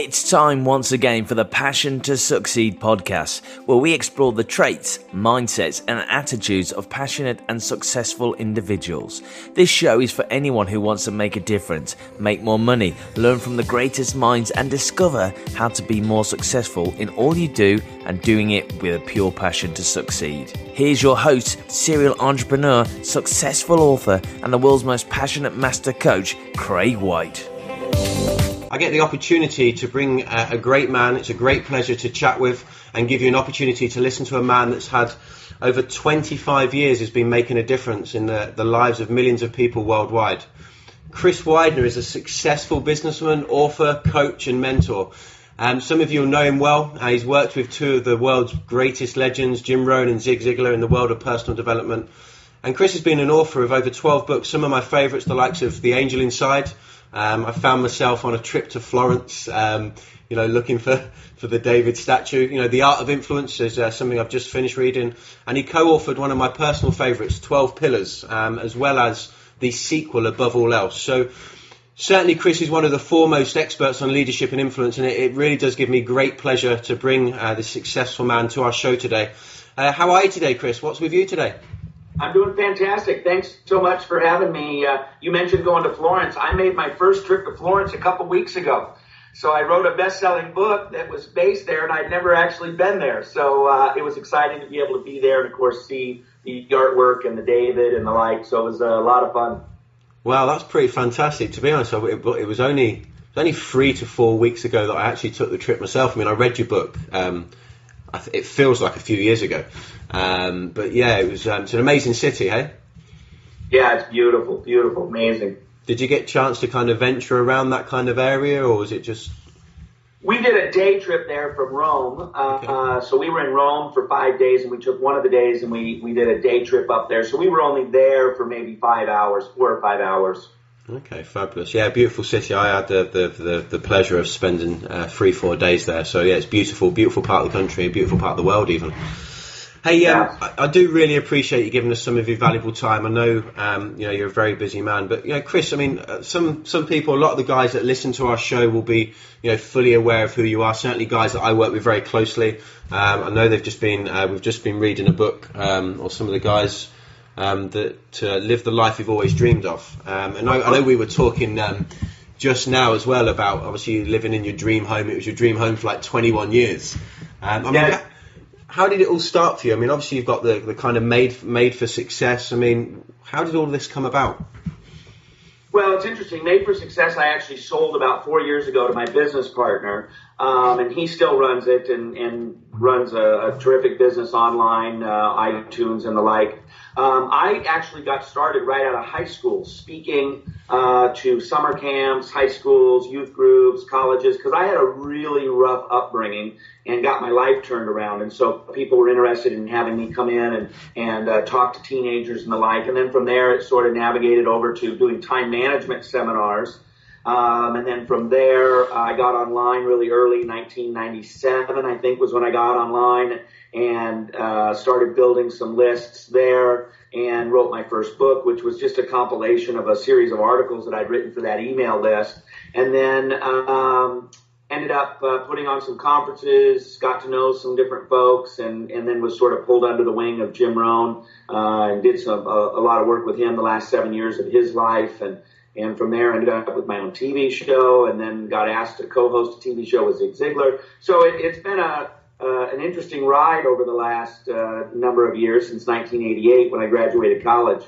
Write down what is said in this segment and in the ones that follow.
It's time once again for the Passion to Succeed podcast, where we explore the traits, mindsets, and attitudes of passionate and successful individuals. This show is for anyone who wants to make a difference, make more money, learn from the greatest minds, and discover how to be more successful in all you do and doing it with a pure passion to succeed. Here's your host, serial entrepreneur, successful author, and the world's most passionate master coach, Craig White. I get the opportunity to bring a great man. It's a great pleasure to chat with and give you an opportunity to listen to a man that's had over 25 years has been making a difference in the lives of millions of people worldwide. Chris Widener is a successful businessman, author, coach and mentor. Some of you will know him well. He's worked with two of the world's greatest legends, Jim Rohn and Zig Ziglar, in the world of personal development. And Chris has been an author of over 12 books, some of my favourites, the likes of The Angel Inside. I found myself on a trip to Florence, looking for the David statue. The Art of Influence is something I've just finished reading. And he co-authored one of my personal favourites, 12 Pillars, as well as the sequel, Above All Else. So certainly Chris is one of the foremost experts on leadership and influence, and it really does give me great pleasure to bring this successful man to our show today. How are you today, Chris? What's with you today? I'm doing fantastic. Thanks so much for having me. You mentioned going to Florence. I made my first trip to Florence a couple weeks ago. So I wrote a best-selling book that was based there, and I'd never actually been there. So it was exciting to be able to be there and, of course, see the artwork and the David and the like. So it was a lot of fun. Wow, that's pretty fantastic. To be honest, it was only 3 to 4 weeks ago that I actually took the trip myself. I mean, I read your book. It feels like a few years ago. But yeah, it's an amazing city, hey? Yeah, it's beautiful, beautiful, amazing. Did you get a chance to kind of venture around that kind of area, or was it just... We did a day trip there from Rome. Okay. So we were in Rome for 5 days, and we took one of the days and we did a day trip up there. So we were only there for maybe 5 hours, 4 or 5 hours. Okay, fabulous. Yeah, beautiful city. I had the pleasure of spending 3-4 days there. So yeah, it's beautiful, beautiful part of the country, a beautiful part of the world even. Hey, Yeah. I do really appreciate you giving us some of your valuable time. I know, you're a very busy man, but Chris, I mean, some people, a lot of the guys that listen to our show will be, fully aware of who you are. Certainly, guys that I work with very closely. I know we've just been reading a book, or some of the guys that live the life you've always dreamed of. And I know we were talking just now as well about obviously you living in your dream home. It was your dream home for like 21 years. How did it all start for you? I mean, obviously you've got the kind of made for success. I mean, how did all this come about? Well, it's interesting. Made for Success, I actually sold about 4 years ago to my business partner, and he still runs it and runs a terrific business online, iTunes and the like. I actually got started right out of high school, speaking to summer camps, high schools, youth groups, colleges, because I had a really rough upbringing and got my life turned around. And so people were interested in having me come in and talk to teenagers and the like. And then from there, it sort of navigated over to doing time management seminars. And then from there, I got online really early, 1997, I think was when I got online and started building some lists there and wrote my first book, which was just a compilation of a series of articles that I'd written for that email list. And then ended up putting on some conferences, got to know some different folks, and then was sort of pulled under the wing of Jim Rohn and did a lot of work with him the last 7 years of his life. And from there, ended up with my own TV show, and then got asked to co-host a TV show with Zig Ziglar. So it's been an interesting ride over the last number of years since 1988 when I graduated college.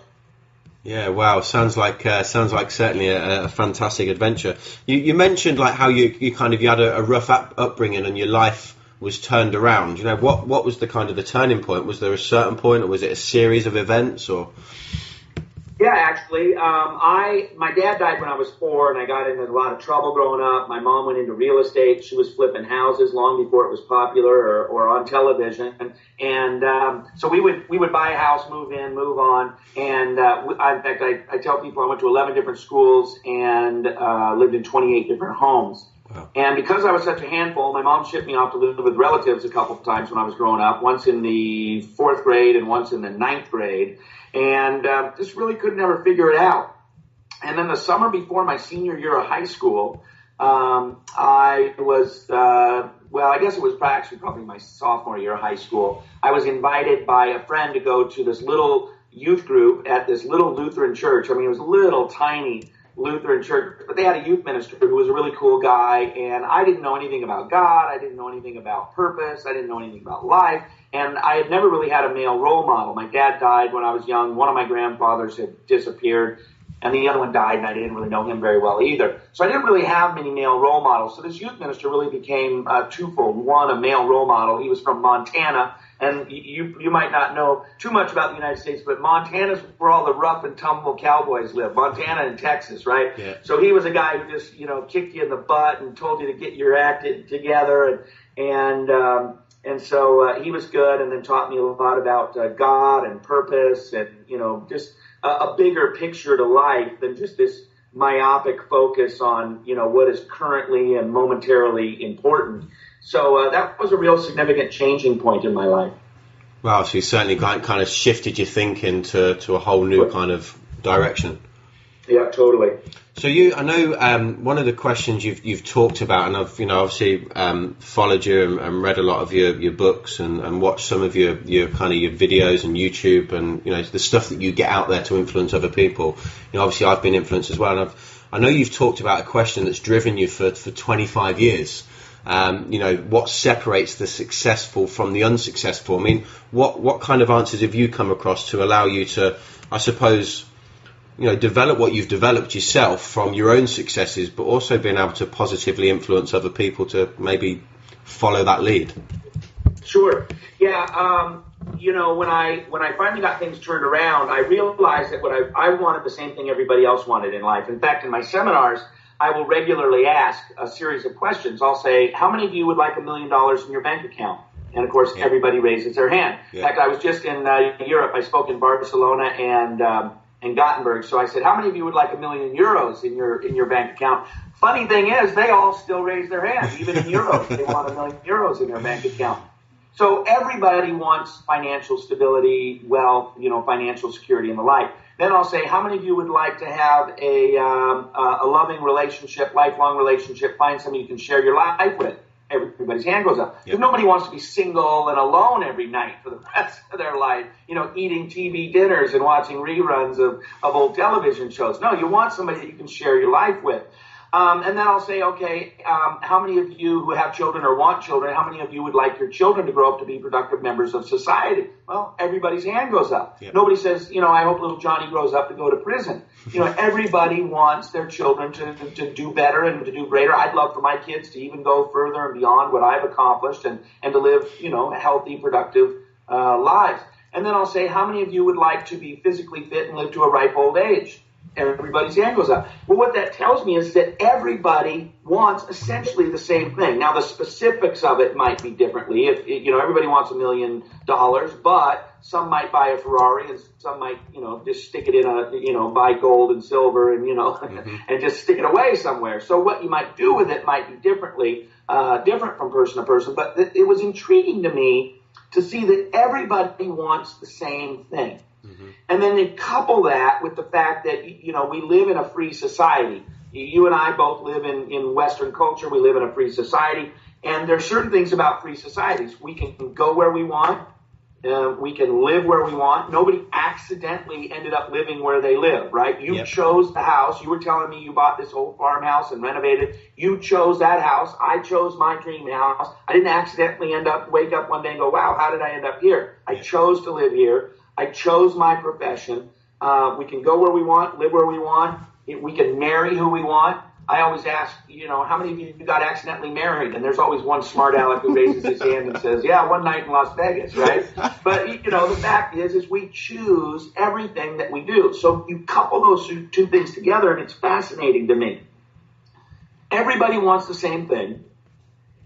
Yeah, wow. Sounds like certainly a fantastic adventure. You mentioned like how you had a rough upbringing and your life was turned around. What was the kind of the turning point? Was there a certain point, or was it a series of events, or? Yeah, actually, my dad died when I was 4, and I got into a lot of trouble growing up. My mom went into real estate. She was flipping houses long before it was popular or on television. And so we would buy a house, move in, move on. And in fact, I tell people I went to 11 different schools and lived in 28 different homes. Wow. And because I was such a handful, my mom shipped me off to live with relatives a couple of times when I was growing up, once in the 4th grade and once in the 9th grade. And just really could never figure it out. And then the summer before my senior year of high school, I was, I guess it was actually probably my sophomore year of high school. I was invited by a friend to go to this little youth group at this little Lutheran church. I mean, it was a little tiny Lutheran church, but they had a youth minister who was a really cool guy, and I didn't know anything about God. I didn't know anything about purpose. I didn't know anything about life, and I had never really had a male role model. My dad died when I was young. One of my grandfathers had disappeared, and the other one died, and I didn't really know him very well either. So I didn't really have many male role models. So this youth minister really became twofold. One, a male role model. He was from Montana, and you might not know too much about the United States, but Montana's where all the rough and tumble cowboys live. Montana and Texas, right? Yeah. So he was a guy who just, kicked you in the butt and told you to get your act together, and so he was good, and then taught me a lot about God and purpose, and just a bigger picture to life than just this myopic focus on, what is currently and momentarily important. So that was a real significant changing point in my life. Wow, so you certainly kind of shifted your thinking to a whole new kind of direction. Yeah, totally. So I know one of the questions you've talked about, and I've obviously followed you and read a lot of your books and watched some of your videos and YouTube and the stuff that you get out there to influence other people. Obviously I've been influenced as well, and I know you've talked about a question that's driven you for 25 years. What separates the successful from the unsuccessful? I mean, what kind of answers have you come across to allow you to, I suppose, develop what you've developed yourself from your own successes, but also being able to positively influence other people to maybe follow that lead? Sure. Yeah. When I finally got things turned around, I realized that what I wanted the same thing everybody else wanted in life. In fact, in my seminars, I will regularly ask a series of questions. I'll say, how many of you would like $1 million in your bank account? And of course, everybody raises their hand. Yeah. In fact, I was just in Europe. I spoke in Barcelona and Gothenburg. So I said, how many of you would like €1 million in your bank account? Funny thing is, they all still raise their hand. Even in euros, they want €1 million in their bank account. So everybody wants financial stability, wealth, financial security and the like. Then I'll say, how many of you would like to have a loving relationship, lifelong relationship, find somebody you can share your life with? Everybody's hand goes up. Because nobody wants to be single and alone every night for the rest of their life, eating TV dinners and watching reruns of old television shows. No, you want somebody that you can share your life with. And then I'll say, okay, how many of you who have children or want children, how many of you would like your children to grow up to be productive members of society? Well, everybody's hand goes up. Yep. Nobody says, I hope little Johnny grows up to go to prison. Everybody wants their children to do better and to do greater. I'd love for my kids to even go further and beyond what I've accomplished and to live, healthy, productive lives. And then I'll say, how many of you would like to be physically fit and live to a ripe old age? Everybody's hand goes up. Well, what that tells me is that everybody wants essentially the same thing. Now, the specifics of it might be differently. If everybody wants $1 million, but some might buy a Ferrari and some might, just stick it in buy gold and silver and and just stick it away somewhere. So what you might do with it might be different from person to person. But it was intriguing to me to see that everybody wants the same thing. Mm-hmm. And then they couple that with the fact that, we live in a free society. You and I both live in Western culture. We live in a free society. And there are certain things about free societies. We can go where we want. We can live where we want. Nobody accidentally ended up living where they live, right? You chose the house. You were telling me you bought this old farmhouse and renovated. You chose that house. I chose my dream house. I didn't accidentally wake up one day and go, wow, how did I end up here? I chose to live here. I chose my profession. We can go where we want, live where we want. We can marry who we want. I always ask, how many of you got accidentally married? And there's always one smart aleck who raises his hand and says, yeah, one night in Las Vegas, right? But, the fact is we choose everything that we do. So you couple those two things together, and it's fascinating to me. Everybody wants the same thing.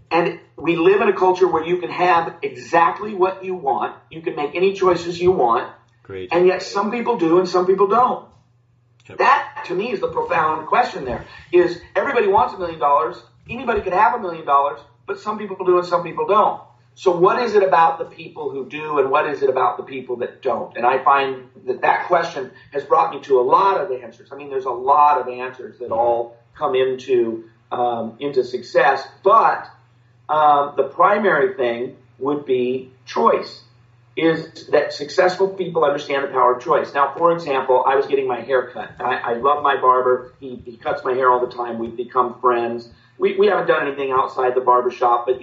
And we live in a culture where you can have exactly what you want. You can make any choices you want. Great. And yet some people do and some people don't. Yep. That, to me, is the profound question there. Is everybody wants $1 million. Anybody could have $1 million, but some people do and some people don't. So what is it about the people who do and what is it about the people that don't? And I find that question has brought me to a lot of answers. I mean, there's a lot of answers that all come into into success. But the primary thing would be choice. Is that successful people understand the power of choice. Now, for example, I was getting my hair cut. I love my barber. He cuts my hair all the time. We've become friends. We haven't done anything outside the barber shop, but,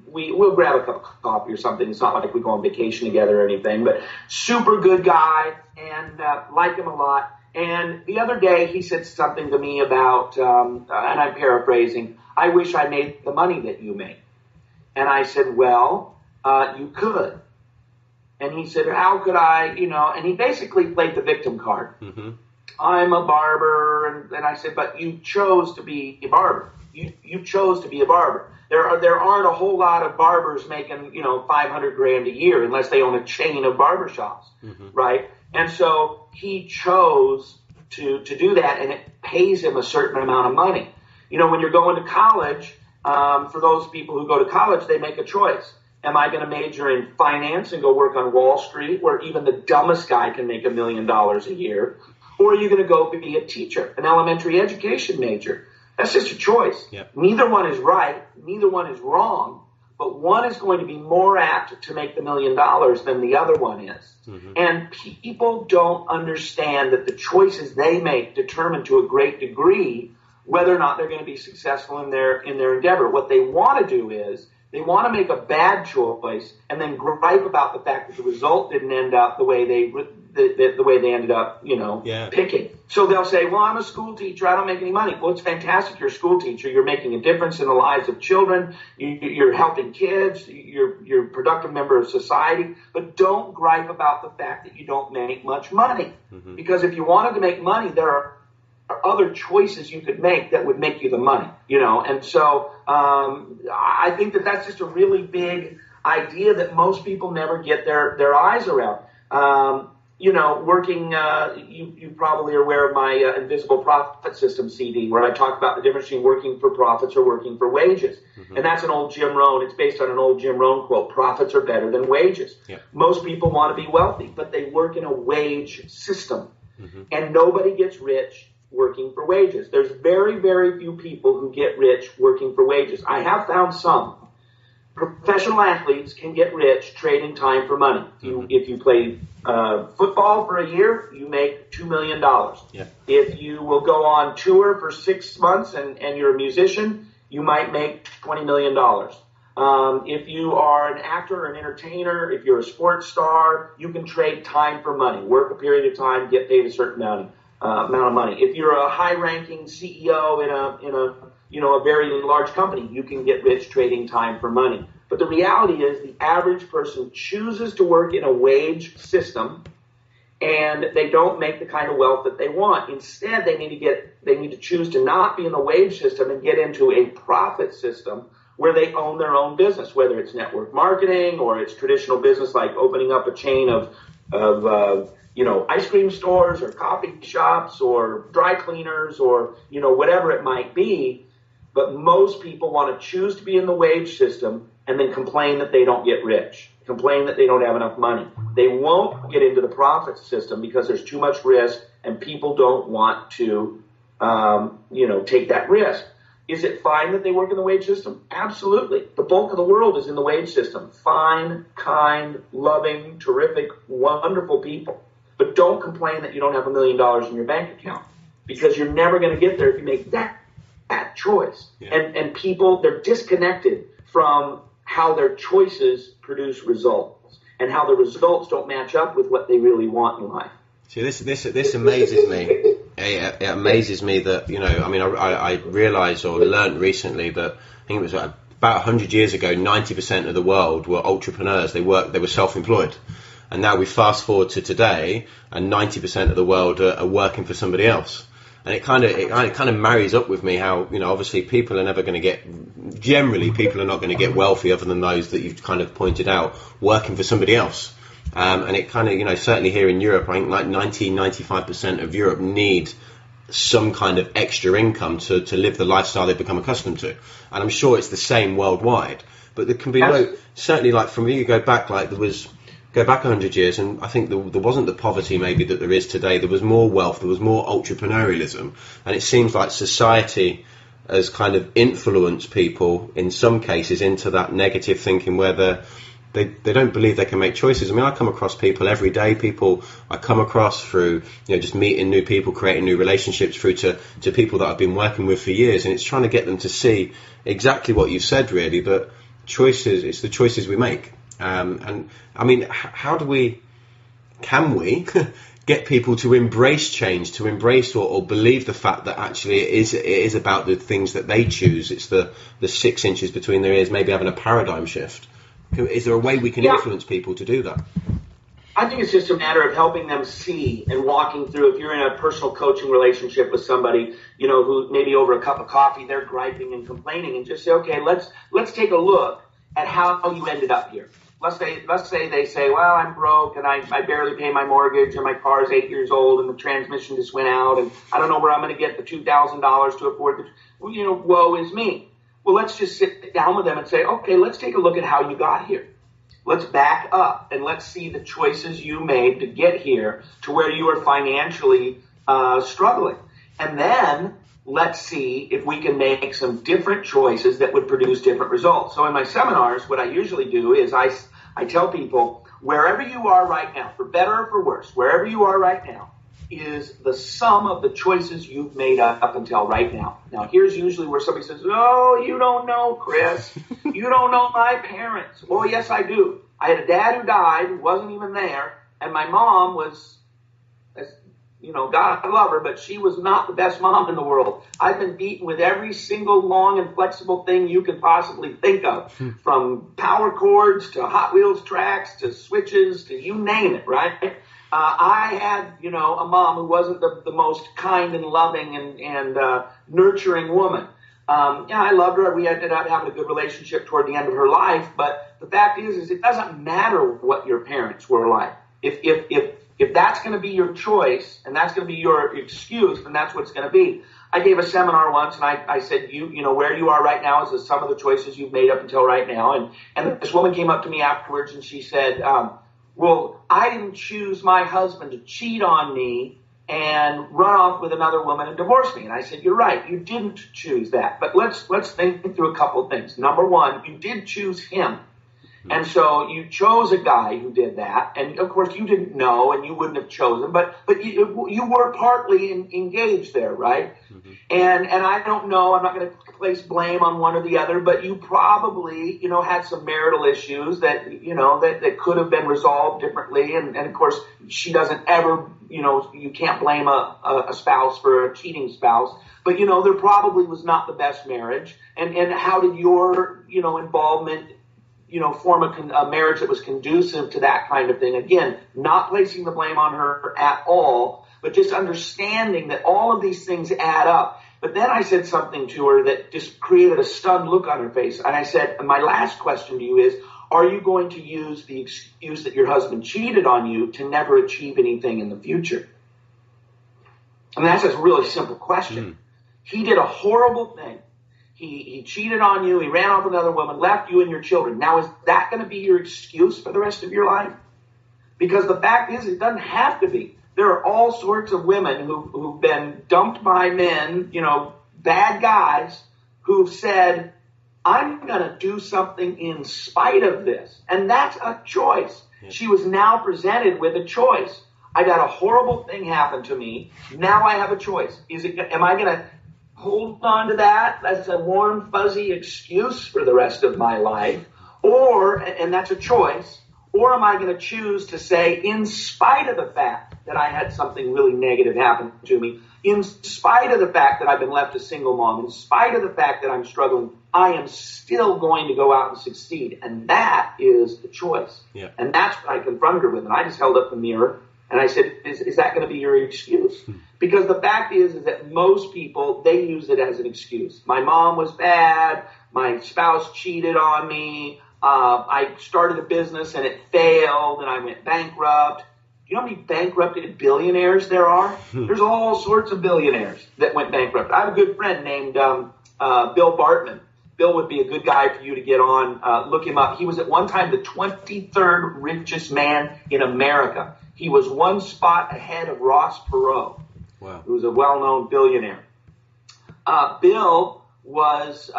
we'll grab a cup of coffee or something. It's not like we go on vacation together or anything, but super good guy and like him a lot. And the other day he said something to me about, and I'm paraphrasing, I wish I made the money that you make. And I said, well, you could. And he said, how could I, and he basically played the victim card. Mm-hmm. I'm a barber. And I said, but you chose to be a barber. You chose to be a barber. There aren't a whole lot of barbers making, $500,000 a year unless they own a chain of barbershops, mm-hmm. right? And so he chose to do that, and it pays him a certain amount of money. When you're going to college, for those people who go to college, they make a choice. Am I going to major in finance and go work on Wall Street, where even the dumbest guy can make $1 million a year? Or are you going to go be a teacher, an elementary education major? That's just a choice. Yep. Neither one is right. Neither one is wrong. But one is going to be more apt to make the $1 million than the other one is. Mm-hmm. And people don't understand that the choices they make determine to a great degree whether or not they're going to be successful in their endeavor. What they want to do is they want to make a bad choice and then gripe about the fact that the result didn't end up the way they ended up, picking. So they'll say, well, I'm a school teacher. I don't make any money. Well, it's fantastic. You're a school teacher. You're making a difference in the lives of children. You're helping kids. You're a productive member of society. But don't gripe about the fact that you don't make much money. Mm-hmm. Because if you wanted to make money, there are other choices you could make that would make you the money, And so I think that's just a really big idea that most people never get their eyes around. Working, you probably are aware of my Invisible Profit System CD, where I talk about the difference between working for profits or working for wages. Mm-hmm. And that's an old Jim Rohn. It's based on an old Jim Rohn quote, profits are better than wages. Yeah. Most people want to be wealthy, but they work in a wage system. Mm-hmm. And nobody gets rich working for wages. There's very, very few people who get rich working for wages. I have found some. Professional athletes can get rich trading time for money. If you play football for a year, you make $2 million. Yeah. If you will go on tour for 6 months and you're a musician, you might make $20 million. If you are an actor or an entertainer, if you're a sports star, you can trade time for money. Work a period of time, get paid a certain amount of money. If you're a high-ranking CEO in a very large company, you can get rich trading time for money. But the reality is the average person chooses to work in a wage system, and they don't make the kind of wealth that they want. Instead, they need to choose to not be in the wage system and get into a profit system where they own their own business, whether it's network marketing or it's traditional business like opening up a chain of ice cream stores or coffee shops or dry cleaners or, whatever it might be. But most people want to choose to be in the wage system and then complain that they don't get rich, complain that they don't have enough money. They won't get into the profit system because there's too much risk and people don't want to, take that risk. Is it fine that they work in the wage system? Absolutely. The bulk of the world is in the wage system. Fine, kind, loving, terrific, wonderful people. But don't complain that you don't have $1 million in your bank account, because you're never going to get there if you make that choice. Yeah. And people, they're disconnected from how their choices produce results and how the results don't match up with what they really want in life. See, this amazes me. It amazes me that, I realised or learned recently that I think it was about 100 years ago, 90% of the world were entrepreneurs. They were self-employed. And now we fast forward to today, and 90% of the world are working for somebody else. And it kind of marries up with me how, obviously people are never going to people are not going to get wealthy other than those that you've kind of pointed out, working for somebody else. And it kind of, certainly here in Europe, I think like 95% of Europe need some kind of extra income to live the lifestyle they've become accustomed to. And I'm sure it's the same worldwide. But there can be certainly like from you go back 100 years, and I think there wasn't the poverty maybe that there is today. There was more wealth, there was more entrepreneurialism, and it seems like society has kind of influenced people in some cases into that negative thinking where they don't believe they can make choices. I mean, I come across people every day, people I come across through, just meeting new people, creating new relationships, through to people that I've been working with for years, and it's trying to get them to see exactly what you said, really, that choices, it's the choices we make. And I mean, can we get people to embrace change, to embrace or believe the fact that actually it is about the things that they choose? It's the 6 inches between their ears, maybe having a paradigm shift. Is there a way we can influence people to do that? I think it's just a matter of helping them see and walking through. If you're in a personal coaching relationship with somebody, who maybe over a cup of coffee, they're griping and complaining, and just say, okay, let's take a look at how you ended up here. Let's say they say, well, I'm broke and I barely pay my mortgage and my car is 8 years old and the transmission just went out and I don't know where I'm going to get the $2,000 to afford it. Woe is me. Well, let's just sit down with them and say, okay, let's take a look at how you got here. Let's back up and let's see the choices you made to get here to where you are financially struggling. And then let's see if we can make some different choices that would produce different results. So in my seminars, what I usually do is I tell people, wherever you are right now, for better or for worse, wherever you are right now, is the sum of the choices you've made up until right now. Now, here's usually where somebody says, oh, you don't know, Chris. You don't know my parents. Well, yes, I do. I had a dad who died, who wasn't even there, and my mom was, God, I love her, but she was not the best mom in the world. I've been beaten with every single long and flexible thing you can possibly think of, from power cords to Hot Wheels tracks to switches to you name it, right? I had, a mom who wasn't the most kind and loving and nurturing woman. I loved her. We ended up having a good relationship toward the end of her life. But the fact is it doesn't matter what your parents were like. If that's going to be your choice and that's going to be your excuse, then that's what it's going to be. I gave a seminar once and I said, where you are right now is the sum of the choices you've made up until right now. And this woman came up to me afterwards and she said, well, I didn't choose my husband to cheat on me and run off with another woman and divorce me. And I said, you're right, you didn't choose that. But let's think through a couple of things. Number one, you did choose him. And so you chose a guy who did that. And of course you didn't know and you wouldn't have chosen, but you were partly engaged there, right? Mm-hmm. And I don't know, I'm not going to place blame on one or the other, but you probably, had some marital issues that, that could have been resolved differently. And of course she doesn't ever, you can't blame a spouse for a cheating spouse, but there probably was not the best marriage. And how did your, involvement form a marriage that was conducive to that kind of thing? Again, not placing the blame on her at all, but just understanding that all of these things add up. But then I said something to her that just created a stunned look on her face. And I said, my last question to you is, are you going to use the excuse that your husband cheated on you to never achieve anything in the future? And that's a really simple question. He did a horrible thing. He cheated on you. He ran off with another woman, left you and your children. Now, is that going to be your excuse for the rest of your life? Because the fact is, it doesn't have to be. There are all sorts of women who've been dumped by men, bad guys, who've said, I'm going to do something in spite of this. And that's a choice. Yeah. She was now presented with a choice. I got a horrible thing happen to me. Now I have a choice. Am I going to hold on to that as a warm, fuzzy excuse for the rest of my life? And that's a choice. Or am I going to choose to say, in spite of the fact that I had something really negative happen to me, in spite of the fact that I've been left a single mom, in spite of the fact that I'm struggling, I am still going to go out and succeed. And that is the choice. Yeah. And that's what I confronted her with. And I just held up the mirror and I said, is that going to be your excuse? Because the fact is that most people, they use it as an excuse. My mom was bad. My spouse cheated on me. I started a business and it failed and I went bankrupt. Do you know how many bankrupted billionaires there are? There's all sorts of billionaires that went bankrupt. I have a good friend named Bill Bartman. Bill would be a good guy for you to get on. Look him up. He was at one time the 23rd richest man in America. He was one spot ahead of Ross Perot, who was a well-known billionaire. Bill was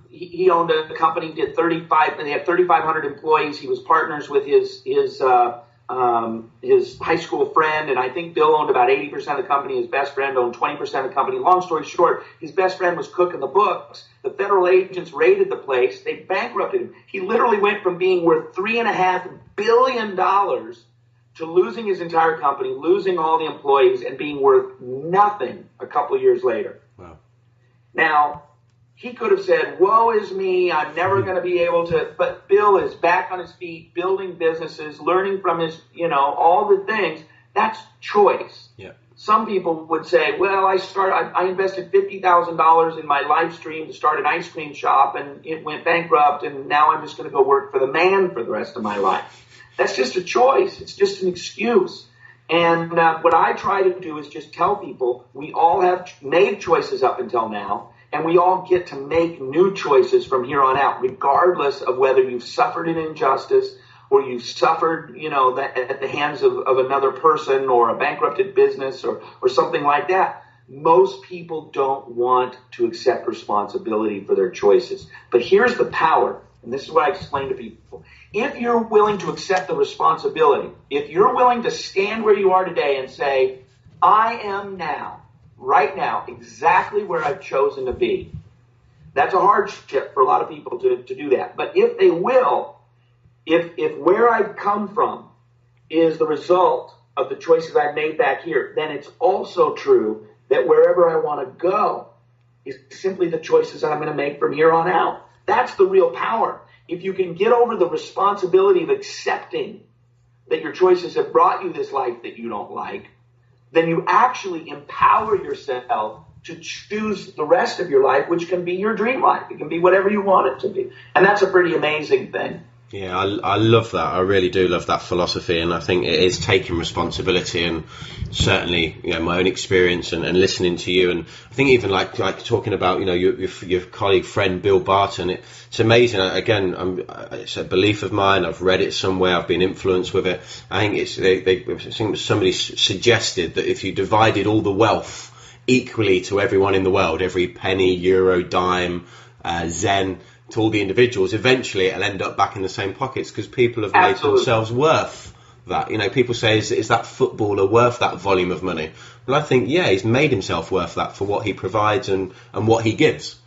he owned a company, did 35, and they had 3,500 employees. He was partners with his high school friend, and I think Bill owned about 80% of the company. His best friend owned 20% of the company. Long story short, his best friend was cooking the books. The federal agents raided the place. They bankrupted him. He literally went from being worth $3.5 billion to losing his entire company, losing all the employees, and being worth nothing a couple of years later. Wow. Now, he could have said, woe is me, I'm never going to be able to, but Bill is back on his feet, building businesses, learning from his, all the things. That's choice. Yeah. Some people would say, well, I invested $50,000 in my live stream to start an ice cream shop, and it went bankrupt, and now I'm just going to go work for the man for the rest of my life. That's just a choice. It's just an excuse. And what I try to do is just tell people we all have made choices up until now, and we all get to make new choices from here on out, regardless of whether you've suffered an injustice or you've suffered, at the hands of another person or a bankrupted business or something like that. Most people don't want to accept responsibility for their choices. But here's the power, and this is what I explain to people. If you're willing to accept the responsibility, if you're willing to stand where you are today and say, I am now, right now, exactly where I've chosen to be. That's a hardship for a lot of people to do that. But if they will, if where I've come from is the result of the choices I've made back here, then it's also true that wherever I want to go is simply the choices that I'm going to make from here on out. That's the real power. If you can get over the responsibility of accepting that your choices have brought you this life that you don't like, then you actually empower yourself to choose the rest of your life, which can be your dream life. It can be whatever you want it to be. And that's a pretty amazing thing. Yeah, I love that. I really do love that philosophy, and I think it is taking responsibility. And certainly, my own experience and listening to you, and I think even like talking about your colleague friend Bill Barton. It's amazing. Again, it's a belief of mine. I've read it somewhere. I've been influenced with it. I think I think somebody suggested that if you divided all the wealth equally to everyone in the world, every penny, euro, dime, zen, to all the individuals, eventually it'll end up back in the same pockets because people have made themselves worth that. People say, is that footballer worth that volume of money? Well, I think, he's made himself worth that for what he provides and what he gives.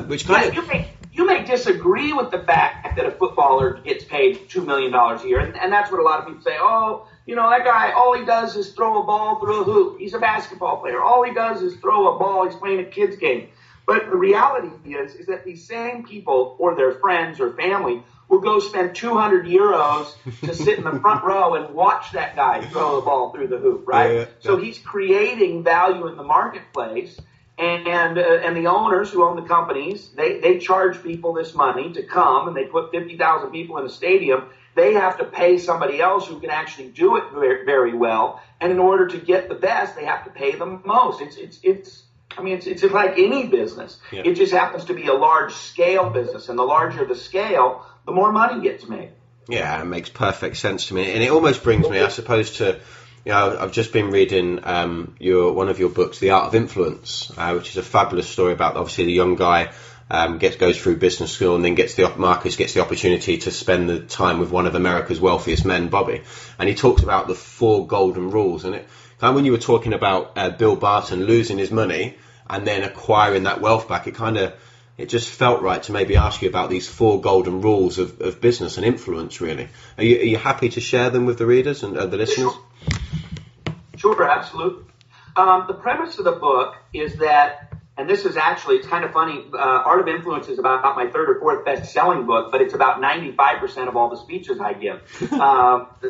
Which kind of... You may disagree with the fact that a footballer gets paid $2 million a year, and that's what a lot of people say. Oh, that guy, all he does is throw a ball through a hoop. He's a basketball player. All he does is throw a ball. He's playing a kid's game. But the reality is that these same people or their friends or family will go spend 200 euros to sit in the front row and watch that guy throw the ball through the hoop, right? Yeah. So he's creating value in the marketplace, and the owners who own the companies, they charge people this money to come, and they put 50,000 people in a stadium. They have to pay somebody else who can actually do it very, very well, and in order to get the best, they have to pay them most. It's like any business. Yeah. It just happens to be a large-scale business, and the larger the scale, the more money gets made. Yeah, it makes perfect sense to me, and it almost brings me, I suppose, to I've just been reading one of your books, The Art of Influence, which is a fabulous story about obviously the young guy goes through business school and then Marcus gets the opportunity to spend the time with one of America's wealthiest men, Bobby, and he talks about the 4 golden rules, and when you were talking about Bill Barton losing his money and then acquiring that wealth back, it just felt right to maybe ask you about these 4 golden rules of business and influence, really. Are you happy to share them with the readers and the listeners? Sure, absolutely. The premise of the book is that, and this is actually, it's kind of funny, Art of Influence is about my 3rd or 4th best-selling book, but it's about 95% of all the speeches I give.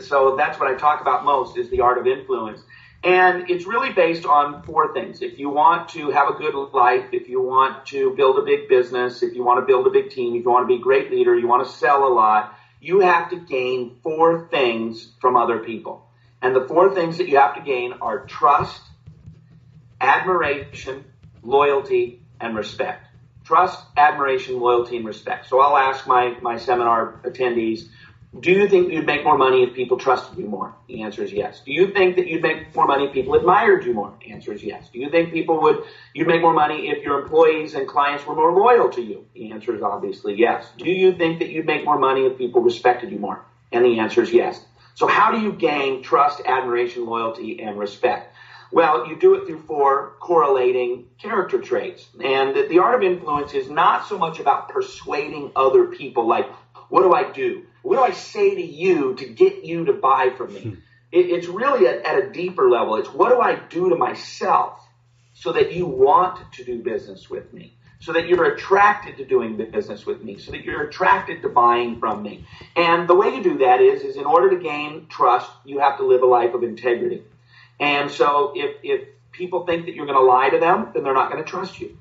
So that's what I talk about most, is the Art of Influence. And it's really based on 4 things. If you want to have a good life, if you want to build a big business, if you want to build a big team, if you want to be a great leader, you want to sell a lot, you have to gain 4 things from other people. And the 4 things that you have to gain are trust, admiration, loyalty, and respect. Trust, admiration, loyalty, and respect. So I'll ask my seminar attendees, Do you think you'd make more money if people trusted you more? The answer is yes. Do you think that you'd make more money if people admired you more? The answer is yes. Do you think you'd make more money if your employees and clients were more loyal to you? The answer is obviously yes. Do you think that you'd make more money if people respected you more? And the answer is yes. So how do you gain trust, admiration, loyalty, and respect? Well, you do it through 4 correlating character traits. And the art of influence is not so much about persuading other people, like, what do I do? What do I say to you to get you to buy from me? It's really at a deeper level. It's what do I do to myself so that you want to do business with me, so that you're attracted to doing business with me, so that you're attracted to buying from me. And the way you do that is in order to gain trust, you have to live a life of integrity. And so if people think that you're going to lie to them, then they're not going to trust you.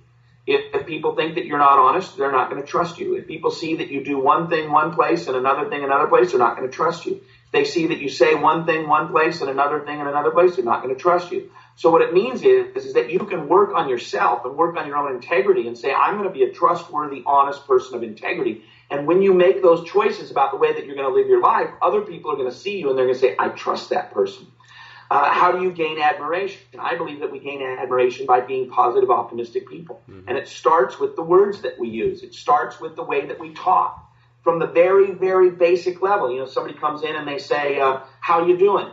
If people think that you're not honest, they're not going to trust you. If people see that you do one thing one place and another thing another place, they're not going to trust you. If they see that you say one thing one place and another thing in another place, they're not going to trust you. So what it means is that you can work on yourself and work on your own integrity and say, I'm going to be a trustworthy, honest person of integrity. And when you make those choices about the way that you're going to live your life, other people are going to see you and they're going to say, I trust that person. How do you gain admiration? I believe that we gain admiration by being positive, optimistic people. Mm-hmm. And it starts with the words that we use. It starts with the way that we talk. From the very, very basic level. Somebody comes in and they say, how you doing?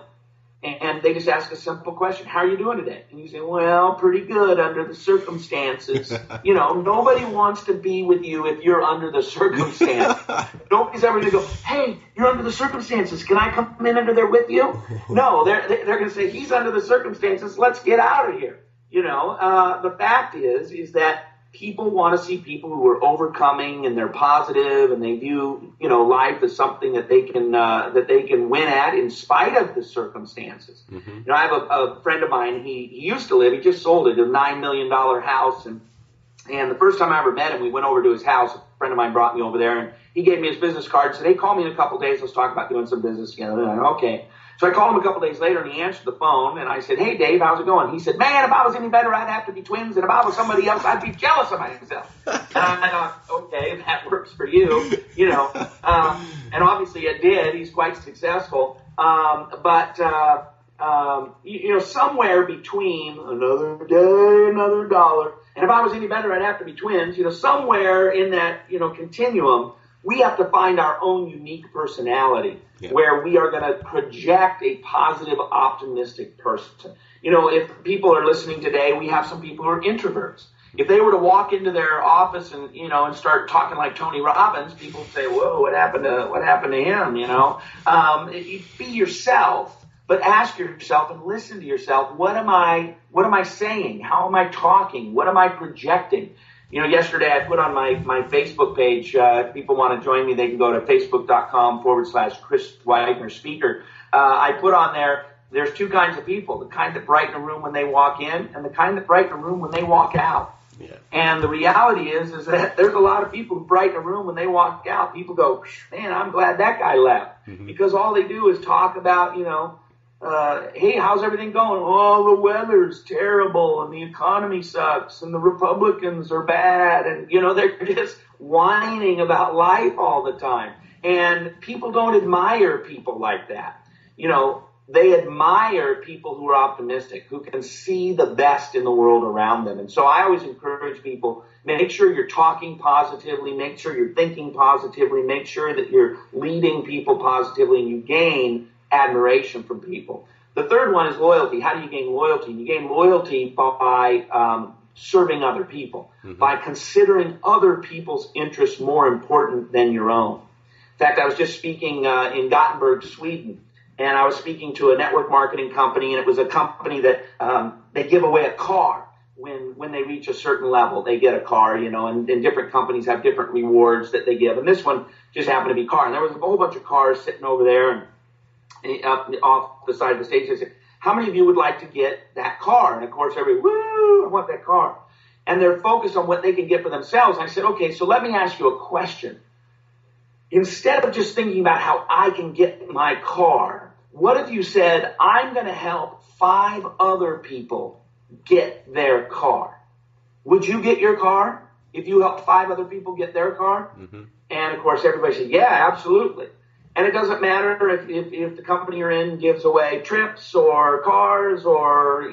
And they just ask a simple question. How are you doing today? And you say, well, pretty good under the circumstances. Nobody wants to be with you if you're under the circumstances. Nobody's ever going to go, hey, you're under the circumstances. Can I come in under there with you? No, they're going to say, he's under the circumstances. Let's get out of here. The fact is that people want to see people who are overcoming and they're positive and they view, life as something that they can win at in spite of the circumstances. Mm-hmm. I have a friend of mine. He used to live. He just sold it, a $9 million house, and the first time I ever met him, we went over to his house. A friend of mine brought me over there, and he gave me his business card. And said, "Hey, call me in a couple of days. Let's talk about doing some business together." And I said, okay. So I called him a couple days later, and he answered the phone, and I said, "Hey, Dave, how's it going?" He said, "Man, if I was any better, I'd have to be twins, and if I was somebody else, I'd be jealous of myself." And I thought, okay, that works for you, and obviously it did. He's quite successful, but somewhere between another day, another dollar, and if I was any better, I'd have to be twins. Somewhere in that continuum, we have to find our own unique personality. Yeah. Where we are going to project a positive, optimistic person. If people are listening today, we have some people who are introverts. If they were to walk into their office and and start talking like Tony Robbins, people would say, "Whoa, what happened to him?" You be yourself, but ask yourself and listen to yourself. What am I saying? How am I talking? What am I projecting? Yesterday I put on my Facebook page, if people want to join me, they can go to facebook.com/Chris Widener Speaker. I put on there's 2 kinds of people, the kind that brighten a room when they walk in and the kind that brighten a room when they walk out. Yeah. And the reality is that there's a lot of people who brighten a room when they walk out. People go, man, I'm glad that guy left. Mm-hmm. Because all they do is talk about, hey, how's everything going? Oh, the weather's terrible and the economy sucks and the Republicans are bad. And, they're just whining about life all the time. And people don't admire people like that. They admire people who are optimistic, who can see the best in the world around them. And so I always encourage people, make sure you're talking positively, make sure you're thinking positively, make sure that you're leading people positively, and you gain admiration from people. The third one is loyalty. How do you gain loyalty? You gain loyalty by serving other people, mm-hmm. by considering other people's interests more important than your own. In fact, I was just speaking in Gothenburg, Sweden, and I was speaking to a network marketing company, and it was a company that they give away a car. When they reach a certain level, they get a car, and different companies have different rewards that they give. And this one just happened to be a car. And there was a whole bunch of cars sitting over there, and off the side of the stage, they said, how many of you would like to get that car? And of course, woo, I want that car. And they're focused on what they can get for themselves. And I said, okay, so let me ask you a question. Instead of just thinking about how I can get my car, what if you said, I'm going to help 5 other people get their car? Would you get your car if you helped 5 other people get their car? Mm-hmm. And of course, everybody said, yeah, absolutely. And it doesn't matter if the company you're in gives away trips or cars or,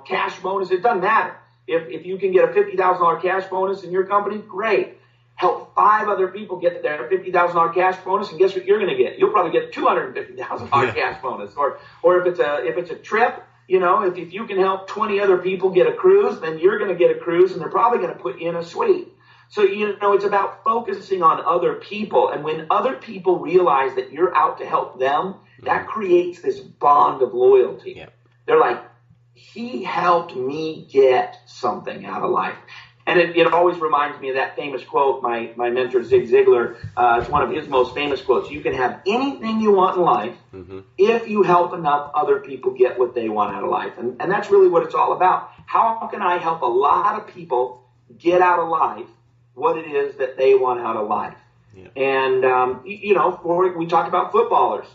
cash bonus. It doesn't matter. If you can get a $50,000 cash bonus in your company, great. Help 5 other people get their $50,000 cash bonus, and guess what you're going to get? You'll probably get $250,000 cash bonus. Or if it's a trip, if you can help 20 other people get a cruise, then you're going to get a cruise, and they're probably going to put you in a suite. So, it's about focusing on other people. And when other people realize that you're out to help them, that creates this bond of loyalty. Yeah. They're like, he helped me get something out of life. And it always reminds me of that famous quote, my mentor, Zig Ziglar, it's one of his most famous quotes. You can have anything you want in life if you help enough other people get what they want out of life. And that's really what it's all about. How can I help a lot of people get out of life what it is that they want out of life? Yeah. And, we talked about footballers.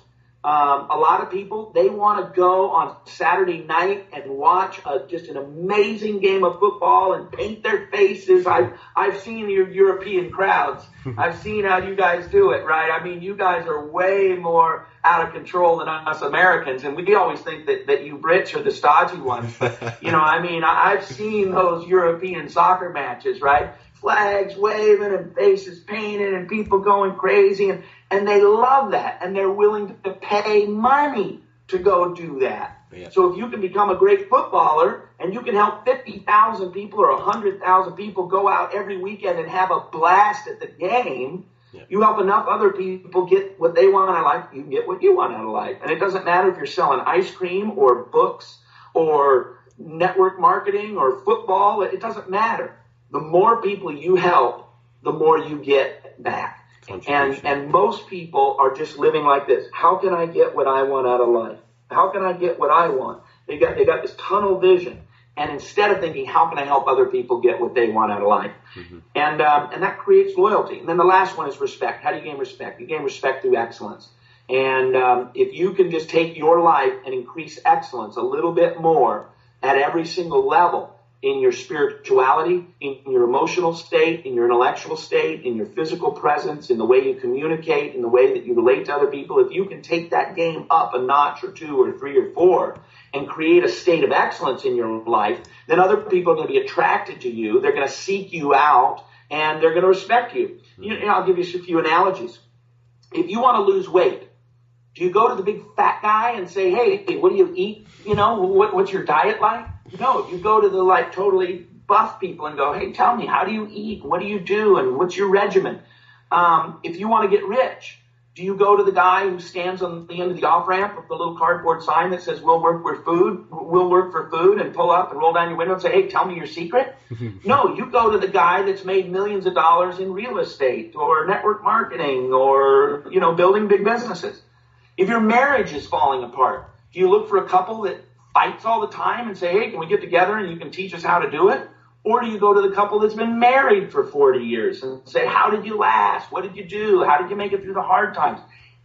A lot of people, they want to go on Saturday night and watch just an amazing game of football and paint their faces. I've seen your European crowds. I've seen how you guys do it, right? I mean, you guys are way more out of control than us Americans, and we always think that you Brits are the stodgy ones. But, I've seen those European soccer matches, right? Flags waving and faces painted and people going crazy, and they love that, and they're willing to pay money to go do that. Yeah. So if you can become a great footballer and you can help 50,000 people or 100,000 people go out every weekend and have a blast at the game, you help enough other people get what they want out of life, you can get what you want out of life. And it doesn't matter if you're selling ice cream or books or network marketing or football, it doesn't matter. The more people you help, the more you get back. And most people are just living like this. How can I get what I want out of life? How can I get what I want? They got this tunnel vision. And instead of thinking, how can I help other people get what they want out of life? And that creates loyalty. And then the last one is respect. How do you gain respect? You gain respect through excellence. And if you can just take your life and increase excellence a little bit more at every single level, in your spirituality, in your emotional state, in your intellectual state, in your physical presence, in the way you communicate, in the way that you relate to other people, if you can take that game up a notch or 2 or 3 or 4 and create a state of excellence in your life, then other people are going to be attracted to you. They're going to seek you out, and they're going to respect you. I'll give you a few analogies. If you want to lose weight, do you go to the big fat guy and say, hey, what do you eat? What's your diet like? No, you go to the totally buff people and go, hey, tell me, how do you eat? What do you do? And what's your regimen? If you want to get rich, do you go to the guy who stands on the end of the off-ramp with the little cardboard sign that says, we'll work for food, and pull up and roll down your window and say, hey, tell me your secret? No, you go to the guy that's made millions of dollars in real estate or network marketing or, building big businesses. If your marriage is falling apart, do you look for a couple that fights all the time and say, hey, can we get together and you can teach us how to do it? Or do you go to the couple that's been married for 40 years and say, how did you last? What did you do? How did you make it through the hard times?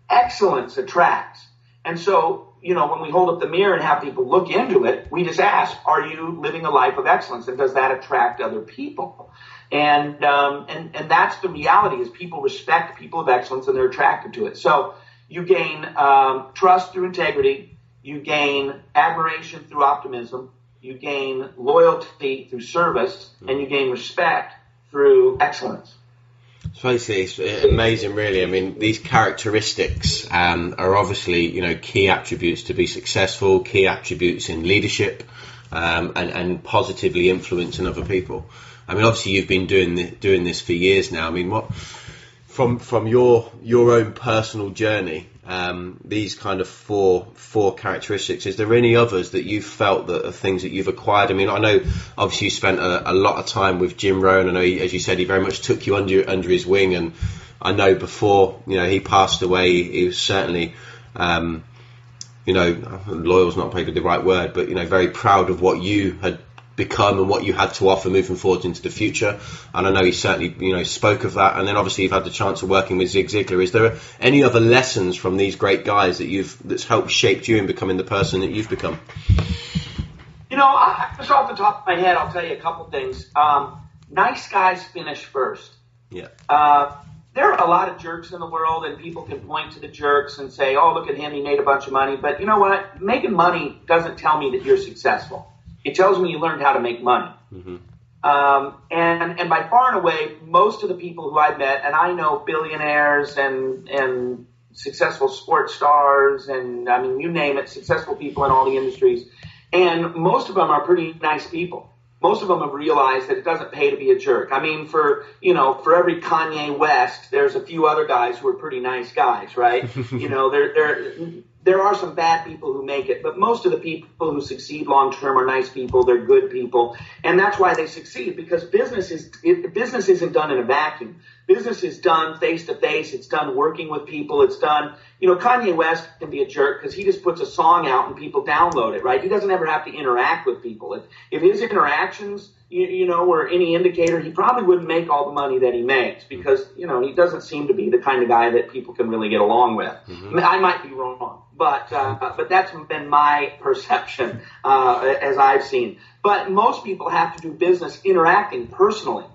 Excellence attracts. And so, when we hold up the mirror and have people look into it, we just ask, are you living a life of excellence? And does that attract other people? And that's the reality, is people respect people of excellence and they're attracted to it. So you gain trust through integrity. You gain admiration through optimism, you gain loyalty through service, and you gain respect through excellence. It's amazing, really. I mean, these characteristics are obviously, key attributes to be successful, key attributes in leadership, and positively influencing other people. I mean, obviously, you've been doing this for years now. I mean, what from your own personal journey? These kind of four characteristics. Is there any others that you've felt that are things that you've acquired? I mean, I know obviously you spent a lot of time with Jim Rohn. I know, as you said, he very much took you under his wing. And I know before he passed away, he was certainly, loyal's not maybe the right word, but very proud of what you had become and what you had to offer moving forward into the future. And I know he certainly spoke of that. And then obviously you've had the chance of working with Zig Ziglar. Is there any other lessons from these great guys that's helped shape you in becoming the person that you've become? Just off the top of my head, I'll tell you a couple things. Nice guys finish first. Yeah. there are a lot of jerks in the world, and people can point to the jerks and say, oh, look at him, he made a bunch of money. But you know what? Making money doesn't tell me that you're successful. It tells me you learned how to make money. Mm-hmm. And by far and away, most of the people who I've met, and I know billionaires and successful sports stars, and I mean, you name it, successful people in all the industries, and most of them are pretty nice people. Most of them have realized that it doesn't pay to be a jerk. I mean, for every Kanye West, there's a few other guys who are pretty nice guys, right? There are some bad people who make it, but most of the people who succeed long term are nice people. They're good people, and that's why they succeed, because business isn't done in a vacuum. Business is done face to face. It's done working with people. It's done. Kanye West can be a jerk because he just puts a song out and people download it, right? He doesn't ever have to interact with people. If his interactions, were any indicator, he probably wouldn't make all the money that he makes, because he doesn't seem to be the kind of guy that people can really get along with. Mm-hmm. I might be wrong, but that's been my perception as I've seen. But most people have to do business interacting personally,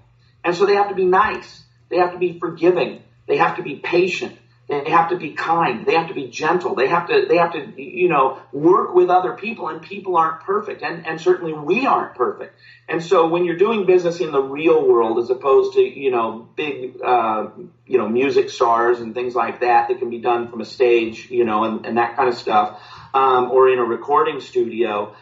and so they have to be nice. They have to be forgiving. They have to be patient. They have to be kind. They have to be gentle. They have to work with other people, and people aren't perfect. And certainly we aren't perfect. And so when you're doing business in the real world, as opposed to, big, music stars and things like that can be done from a stage, and that kind of stuff, or in a recording studio,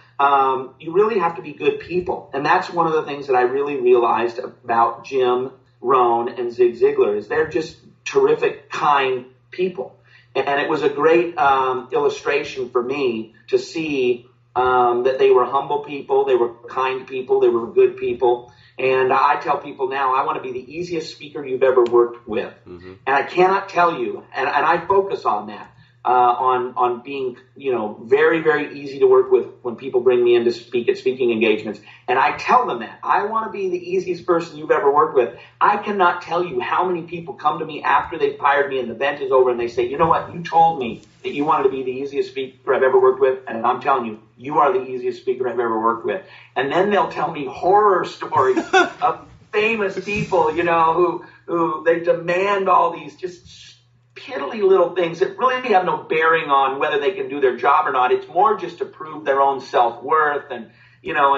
you really have to be good people. And that's one of the things that I really realized about Jim Rohn and Zig Ziglar, is they're just terrific, kind people. And it was a great illustration for me to see that they were humble people, they were kind people, they were good people. And I tell people now, I want to be the easiest speaker you've ever worked with. Mm-hmm. And I cannot tell you, and I focus on that, on being, very, very easy to work with when people bring me in to speak at speaking engagements. And I tell them that. I want to be the easiest person you've ever worked with. I cannot tell you how many people come to me after they've hired me and the event is over, and they say, you know what, you told me that you wanted to be the easiest speaker I've ever worked with, and I'm telling you, you are the easiest speaker I've ever worked with. And then they'll tell me horror stories of famous people, who they demand all these just piddly little things that really have no bearing on whether they can do their job or not. It's more just to prove their own self-worth and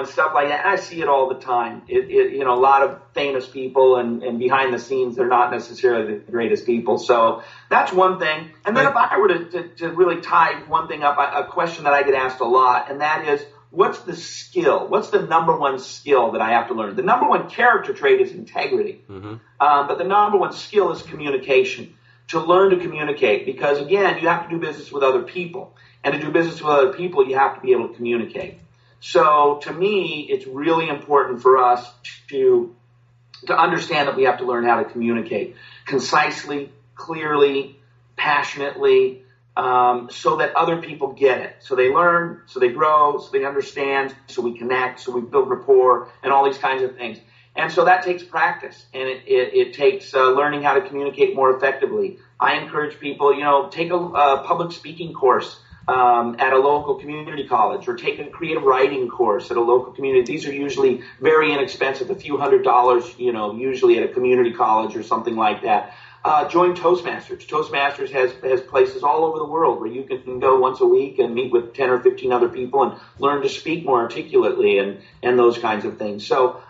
stuff like that. And I see it all the time. A lot of famous people and behind the scenes, they're not necessarily the greatest people. So that's one thing. And then if I were to really tie one thing up, a question that I get asked a lot, and that is, what's the skill? What's the number one skill that I have to learn? The number one character trait is integrity. Mm-hmm. But the number one skill is communication. To learn to communicate, because again, you have to do business with other people, and to do business with other people, you have to be able to communicate. So to me, it's really important for us to understand that we have to learn how to communicate concisely, clearly, passionately, so that other people get it. So they learn, so they grow, so they understand, so we connect, so we build rapport, and all these kinds of things. And so that takes practice, and it takes learning how to communicate more effectively. I encourage people, take a public speaking course at a local community college, or take a creative writing course at a local community. These are usually very inexpensive, a few $100s, usually at a community college or something like that. Join Toastmasters. Toastmasters has places all over the world where you can go once a week and meet with 10 or 15 other people and learn to speak more articulately and those kinds of things. So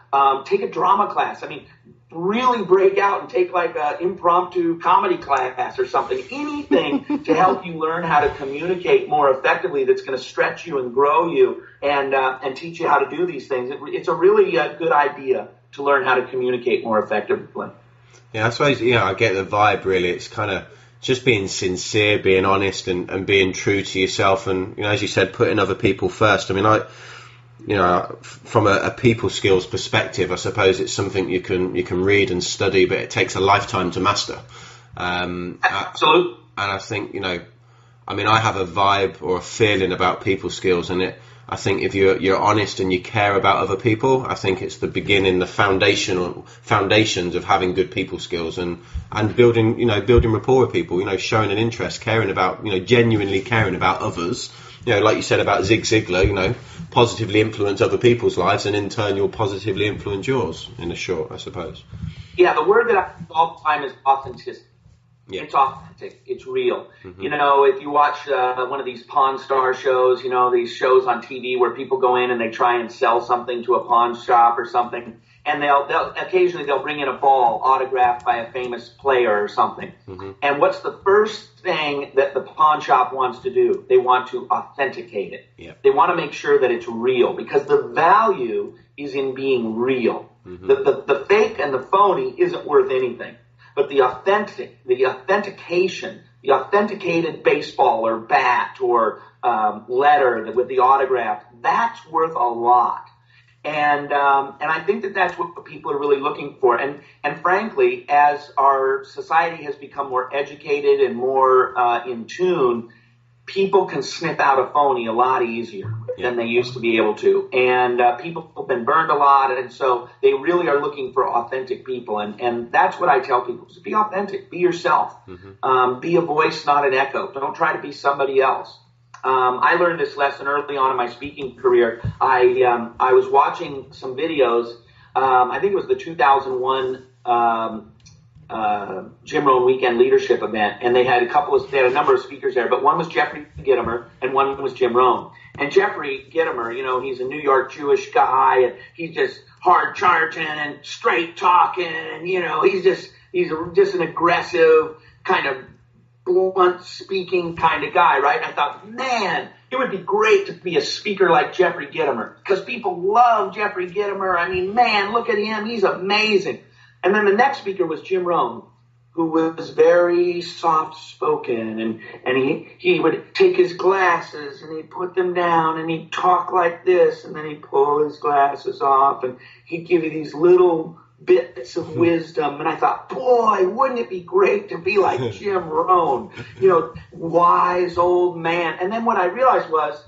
take a drama class. I mean, really break out and take like an impromptu comedy class or something. Anything to help you learn how to communicate more effectively that's going to stretch you and grow you and teach you how to do these things. It's a really good idea to learn how to communicate more effectively. Yeah, I suppose, I get the vibe, really. It's kind of just being sincere, being honest, and being true to yourself. And, as you said, putting other people first. I mean, from a people skills perspective, I suppose it's something you can read and study, but it takes a lifetime to master. Absolutely. And I think, I have a vibe or a feeling about people skills, and I think if you're honest and you care about other people, I think it's the beginning, the foundations of having good people skills and building rapport with people, showing an interest, caring about, genuinely caring about others. Like you said about Zig Ziglar, positively influence other people's lives, and in turn you'll positively influence yours, in a short, I suppose. Yeah, the word that I use all the time is authenticity. Yeah. It's authentic. It's real. You know, if you watch one of these Pawn Star shows, you know, these shows on TV where people go in and they try and sell something to a pawn shop or something, and they'll occasionally bring in a ball autographed by a famous player or something. And what's the first thing that the pawn shop wants to do? They want to authenticate it. Yeah. They want to make sure that it's real, because the value is in being real. The fake and the phony isn't worth anything. But the authentication, the authenticated baseball or bat or letter with the autograph, that's worth a lot. And I think that that's what people are really looking for. And frankly, as our society has become more educated and more in tune, people can sniff out a phony a lot easier than they used to be able to. And people have been burned a lot, and so they really are looking for authentic people. And that's what I tell people. So be authentic. Be yourself. Be a voice, not an echo. Don't try to be somebody else. I learned this lesson early on in my speaking career. I was watching some videos. I think it was the 2001 Jim Rohn Weekend Leadership event, and they had a number of speakers there, but one was Jeffrey Gitomer and one was Jim Rohn. And Jeffrey Gitomer, you know, he's a New York Jewish guy, and he's just hard charging and straight talking, and you know, he's just an aggressive kind of blunt speaking kind of guy, right? And I thought, man, it would be great to be a speaker like Jeffrey Gitomer, because people love Jeffrey Gitomer. I mean, man, look at him, he's amazing. And then the next speaker was Jim Rohn, who was very soft-spoken, and he would take his glasses and he'd put them down and he'd talk like this, and then he'd pull his glasses off and he'd give you these little bits of wisdom. And I thought, boy, wouldn't it be great to be like Jim Rohn, you know, wise old man. And then what I realized was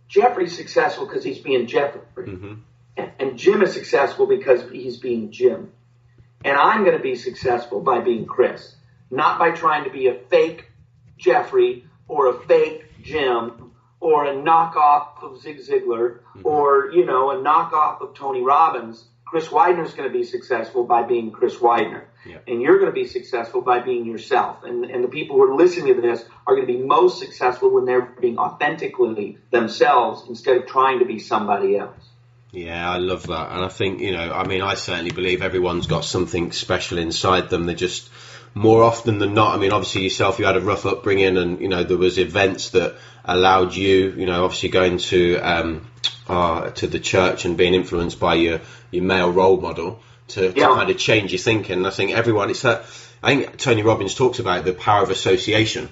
Jeffrey's successful because he's being Jeffrey. And Jim is successful because he's being Jim. And I'm going to be successful by being Chris, not by trying to be a fake Jeffrey or a fake Jim or a knockoff of Zig Ziglar or, you know, a knockoff of Tony Robbins. Chris Widener is going to be successful by being Chris Widener. And you're going to be successful by being yourself. And the people who are listening to this are going to be most successful when they're being authentically themselves instead of trying to be somebody else. Yeah, I love that. And I think, you know, I mean, I certainly believe everyone's got something special inside them. They're just, more often than not, I mean, obviously yourself, you had a rough upbringing, and, you know, there was events that allowed you, you know, obviously going to the church and being influenced by your male role model to kind of change your thinking. And I think everyone, it's that, I think Tony Robbins talks about the power of association.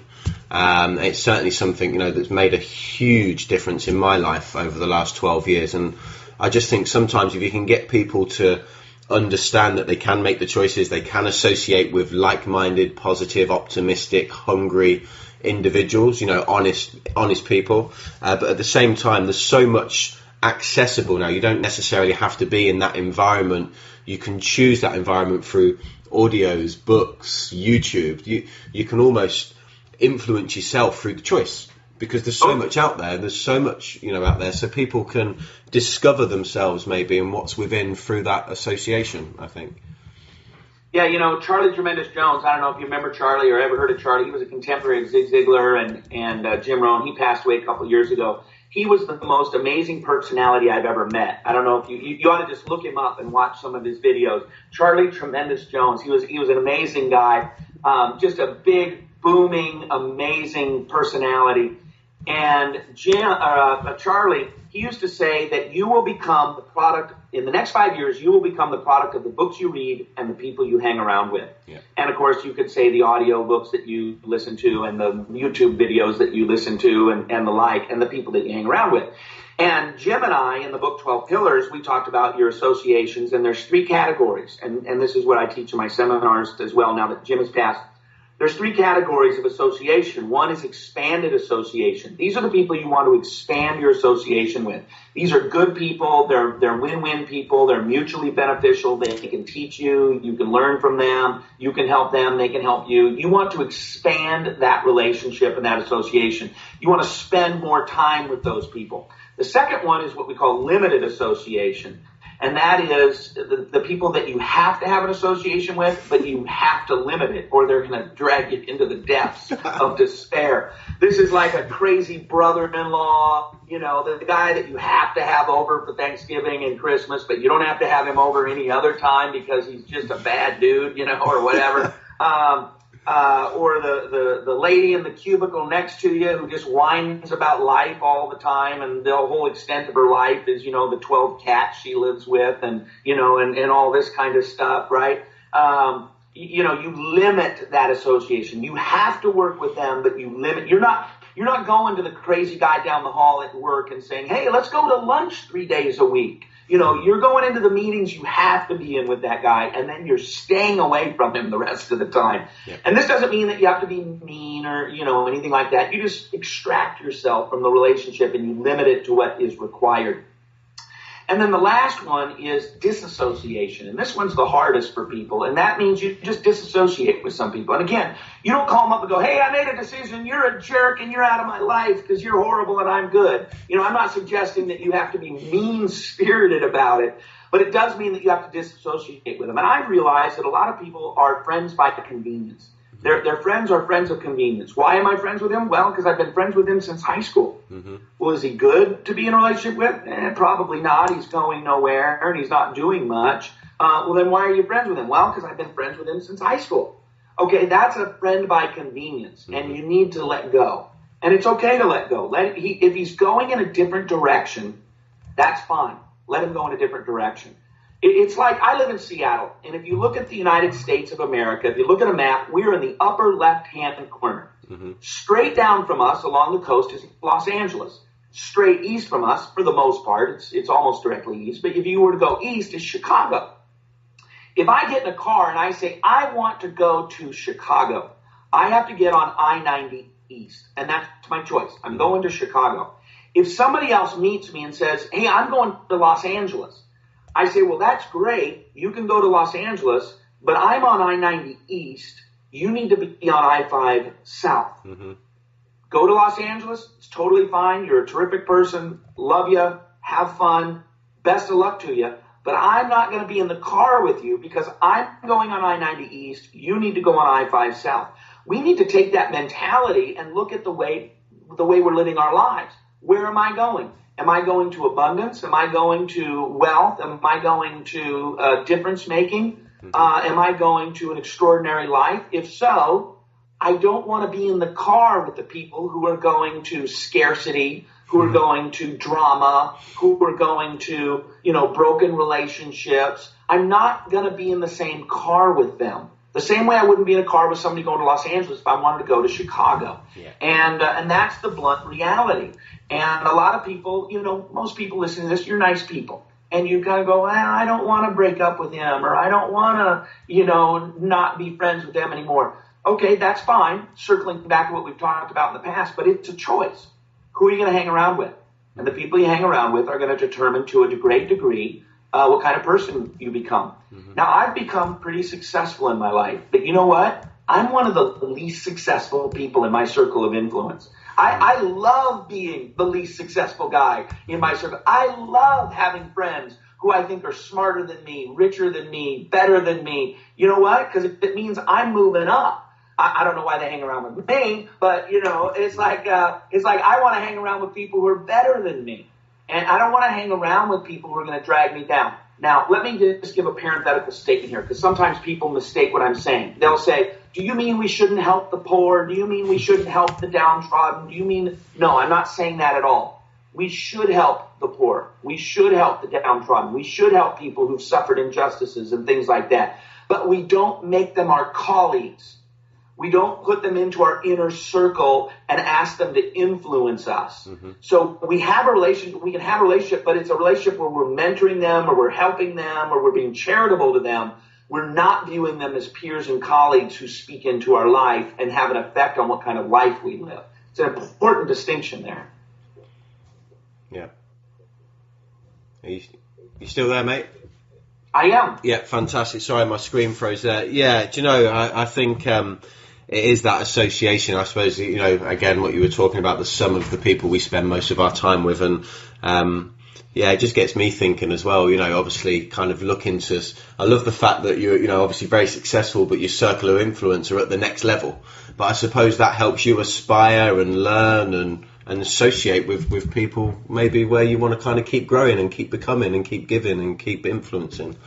It's certainly something, you know, that's made a huge difference in my life over the last 12 years. And I just think sometimes if you can get people to understand that they can make the choices, they can associate with like-minded, positive, optimistic, hungry individuals, you know, honest people. But at the same time, there's so much accessible now. You don't necessarily have to be in that environment. You can choose that environment through audios, books, YouTube. You can almost influence yourself through the choice. Because there's so much out there, there's so much, you know, out there, so people can discover themselves maybe and what's within through that association, I think. Yeah, you know, Charlie Tremendous Jones, I don't know if you remember Charlie or ever heard of Charlie. He was a contemporary of Zig Ziglar and Jim Rohn. He passed away a couple of years ago. He was the most amazing personality I've ever met. I don't know if you ought to just look him up and watch some of his videos. Charlie Tremendous Jones, he was an amazing guy, just a big, booming, amazing personality. And Charlie, he used to say that you will become the product, in the next 5 years, you will become the product of the books you read and the people you hang around with. Yeah. And of course, you could say the audio books that you listen to and the YouTube videos that you listen to and the like, and the people that you hang around with. And Jim and I, in the book 12 Pillars, we talked about your associations, and there's 3 categories. And this is what I teach in my seminars as well now that Jim has passed. There's 3 categories of association. One is expanded association. These are the people you want to expand your association with. These are good people. They're win-win people. They're mutually beneficial. They can teach you. You can learn from them. You can help them. They can help you. You want to expand that relationship and that association. You want to spend more time with those people. The second one is what we call limited association. And that is the people that you have to have an association with, but you have to limit it, or they're going to drag you into the depths of despair. This is like a crazy brother-in-law, the guy that you have to have over for Thanksgiving and Christmas, but you don't have to have him over any other time because he's just a bad dude, or whatever. Or the lady in the cubicle next to you who just whines about life all the time, and the whole extent of her life is, the 12 cats she lives with, and all this kind of stuff, right? You limit that association. You have to work with them, but you limit. You're not going to the crazy guy down the hall at work and saying, hey, let's go to lunch 3 days a week. You're going into the meetings you have to be in with that guy, and then you're staying away from him the rest of the time. Yeah. And this doesn't mean that you have to be mean or, anything like that. You just extract yourself from the relationship and you limit it to what is required. And then the last one is disassociation. And this one's the hardest for people. And that means you just disassociate with some people. And again, you don't call them up and go, hey, I made a decision. You're a jerk and you're out of my life because you're horrible and I'm good. I'm not suggesting that you have to be mean-spirited about it. But it does mean that you have to disassociate with them. And I've realized that a lot of people are friends by convenience. Their friends are friends of convenience. Why am I friends with him? Well, because I've been friends with him since high school. Mm-hmm. Well, is he good to be in a relationship with? Probably not. He's going nowhere and he's not doing much. Well, then why are you friends with him? Well, because I've been friends with him since high school. Okay, that's a friend by convenience, mm-hmm. and you need to let go. And it's okay to let go. If he's going in a different direction, that's fine. Let him go in a different direction. It's like, I live in Seattle, and if you look at the United States of America, if you look at a map, we're in the upper left-hand corner. Mm-hmm. Straight down from us along the coast is Los Angeles. Straight east from us, for the most part, it's almost directly east, but if you were to go east, is Chicago. If I get in a car and I say, I want to go to Chicago, I have to get on I-90 east, and that's my choice. I'm going to Chicago. If somebody else meets me and says, hey, I'm going to Los Angeles, I say, well, that's great. You can go to Los Angeles, but I'm on I-90 East. You need to be on I-5 South. Mm-hmm. Go to Los Angeles. It's totally fine. You're a terrific person. Love you. Have fun. Best of luck to you. But I'm not going to be in the car with you because I'm going on I-90 East. You need to go on I-5 South. We need to take that mentality and look at the way we're living our lives. Where am I going? Am I going to abundance? Am I going to wealth? Am I going to difference making? Am I going to an extraordinary life? If so, I don't want to be in the car with the people who are going to scarcity, who are going to drama, who are going to, broken relationships. I'm not going to be in the same car with them. The same way I wouldn't be in a car with somebody going to Los Angeles if I wanted to go to Chicago. Yeah. And that's the blunt reality. And a lot of people, most people listening to this, you're nice people. And you kind of go, well, I don't want to break up with him, or I don't want to, not be friends with them anymore. Okay, that's fine. Circling back to what we've talked about in the past, but it's a choice. Who are you going to hang around with? And the people you hang around with are going to determine to a great degree what kind of person you become. Mm-hmm. Now, I've become pretty successful in my life, but you know what? I'm one of the least successful people in my circle of influence. I love being the least successful guy in my circle. I love having friends who I think are smarter than me, richer than me, better than me. You know what? Because it means I'm moving up. I don't know why they hang around with me, but it's like I want to hang around with people who are better than me. And I don't want to hang around with people who are going to drag me down. Now, let me just give a parenthetical statement here, because sometimes people mistake what I'm saying. They'll say, do you mean we shouldn't help the poor? Do you mean we shouldn't help the downtrodden? Do you mean... No, I'm not saying that at all. We should help the poor. We should help the downtrodden. We should help people who've suffered injustices and things like that. But we don't make them our colleagues. We don't put them into our inner circle and ask them to influence us. Mm-hmm. So we have a relationship, we can have a relationship, but it's a relationship where we're mentoring them, or we're helping them, or we're being charitable to them. We're not viewing them as peers and colleagues who speak into our life and have an effect on what kind of life we live. It's an important distinction there. Yeah. Are you still there, mate? I am. Yeah, fantastic. Sorry, my screen froze there. Yeah, do you know, I think... it is that association, I suppose, again, what you were talking about, the sum of the people we spend most of our time with. And Yeah, it just gets me thinking as well, obviously kind of looking to, I love the fact that you're, obviously very successful, but your circle of influence are at the next level. But I suppose that helps you aspire and learn and associate with people maybe where you want to kind of keep growing and keep becoming and keep giving and keep influencing.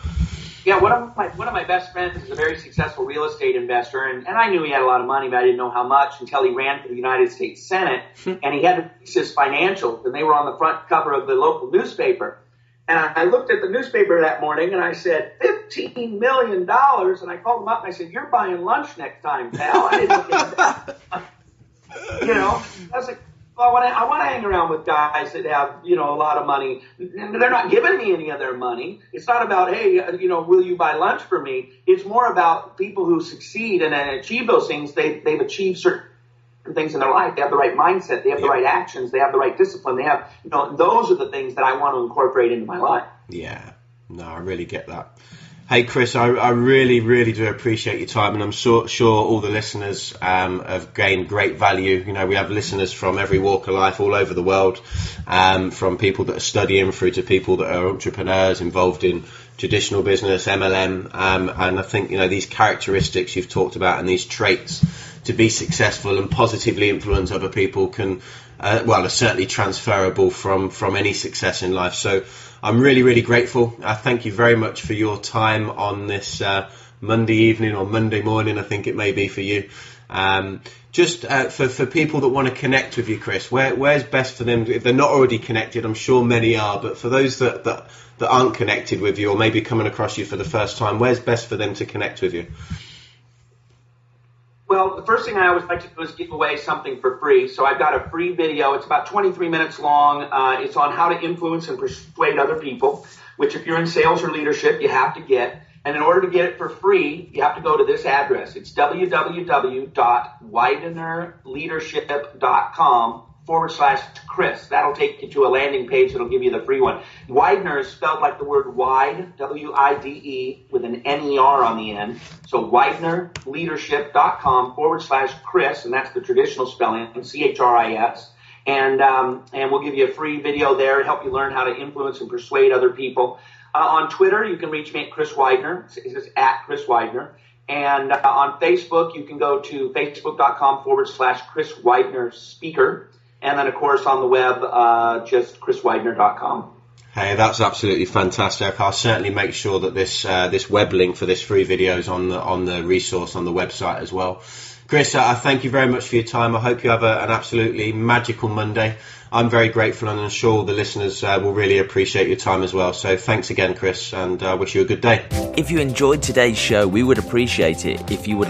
Yeah, one of my best friends is a very successful real estate investor, and I knew he had a lot of money, but I didn't know how much until he ran for the United States Senate, and he had to fix his financials, and they were on the front cover of the local newspaper. And I looked at the newspaper that morning, and I said, $15 million, and I called him up, and I said, you're buying lunch next time, pal. I didn't look at that. I was like, well, I want to hang around with guys that have, a lot of money. They're not giving me any of their money. It's not about, hey, will you buy lunch for me? It's more about people who succeed and achieve those things. They've achieved certain things in their life. They have the right mindset. They have the right actions. They have the right discipline. They have, those are the things that I want to incorporate into my life. Yeah, no, I really get that. Hey, Chris, I really, really do appreciate your time, and I'm sure all the listeners have gained great value. We have listeners from every walk of life all over the world, from people that are studying through to people that are entrepreneurs involved in traditional business, MLM, and I think, these characteristics you've talked about and these traits to be successful and positively influence other people can, are certainly transferable from any success in life. So I'm really, really grateful. Thank you very much for your time on this Monday evening or Monday morning, I think it may be for you. Just for people that want to connect with you, Chris, where's best for them? If they're not already connected, I'm sure many are, but for those that aren't connected with you or maybe coming across you for the first time, where's best for them to connect with you? Well, the first thing I always like to do is give away something for free. So I've got a free video. It's about 23 minutes long. It's on how to influence and persuade other people, which if you're in sales or leadership, you have to get. And in order to get it for free, you have to go to this address. It's www.widenerleadership.com/Chris. That'll take you to a landing page that'll give you the free one. Widener is spelled like the word wide, W-I-D-E, with an N-E-R on the end. So widenerleadership.com/Chris, and that's the traditional spelling, C-H-R-I-S. And we'll give you a free video there to help you learn how to influence and persuade other people. On Twitter, you can reach me at Chris Widener. It's just at Chris Widener. And on Facebook, you can go to facebook.com/Chris Widener Speaker. And then, of course, on the web, just chriswidener.com. Hey, that's absolutely fantastic. I'll certainly make sure that this web link for this free video is on the resource on the website as well. Chris, I thank you very much for your time. I hope you have an absolutely magical Monday. I'm very grateful, and I'm sure the listeners will really appreciate your time as well. So thanks again, Chris, and I wish you a good day. If you enjoyed today's show, we would appreciate it if you would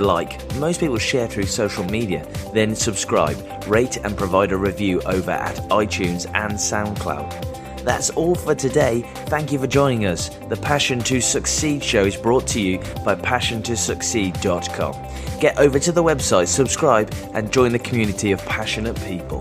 most people share through social media, then subscribe, rate and provide a review over at iTunes and SoundCloud. That's all for today. Thank you for joining us. The Passion to Succeed show is brought to you by passiontosucceed.com. Get over to the website, subscribe, and join the community of passionate people.